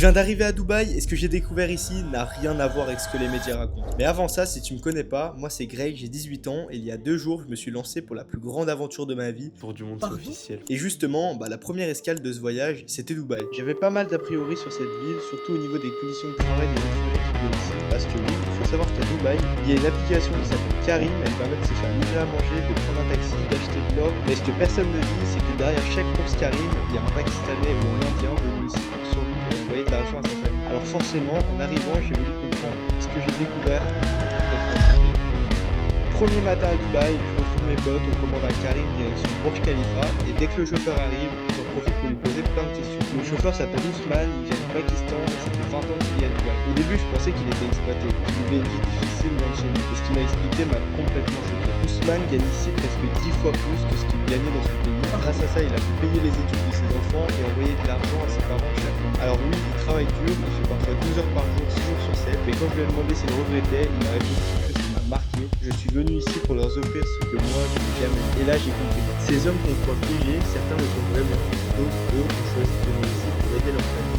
viens d'arriver à Dubaï et ce que j'ai découvert ici n'a rien à voir avec ce que les médias racontent. Mais avant ça, si tu me connais pas, moi c'est Greg, j'ai 18 ans et il y a 2 jours, je me suis lancé pour la plus grande aventure de ma vie. Tour du monde, c'est officiel. Et justement, la première escale de ce voyage, c'était Dubaï. J'avais pas mal d'a priori sur cette ville, surtout au niveau des conditions de travail des étrangers qui viennent ici. Parce que oui, il faut savoir qu'à Dubaï, il y a une application qui s'appelle Carim, elle permet de se faire livrer à manger, de prendre un taxi, d'acheter de l'or. Mais ce que personne ne dit, c'est que derrière chaque course Carim, il y a un Pakistanais ou un Indien venu ici pour survivre et envoyer de l'argent à sa famille. Alors forcément, en arrivant, j'ai voulu comprendre ce que j'ai découvert. Premier matin à Dubaï, je retrouve mes potes, on commande un Carim direction Burj Khalifa et dès que le chauffeur arrive, j'en profite pour lui poser plein de questions. Le chauffeur s'appelle Ousmane, il vient du Pakistan et ça fait 20 ans qu'il est à Dubaï. Au début, je pensais qu'il était exploité, qu'il vivait une vie difficile dans le chez lui et ce qu'il m'a expliqué m'a complètement choqué. Ousmane gagne ici presque 10 fois plus que ce qu'il gagnait dans son pays. Grâce à ça, il a pu payer les études de ses enfants et envoyer de l'argent à ses parents chaque mois. Alors oui, il travaille dur, il fait parfois 12 heures par jour, 6 jours sur 7, mais quand je lui ai demandé s'il regrettait, il m'a répondu que ça m'a marqué. Je suis venu ici pour leur offrir ce que moi je n'ai jamais eu. Et là j'ai compris. Ces hommes qu'on croit piégés, certains le sont vraiment. D'autres, eux, ont choisi de venir ici pour aider leur famille.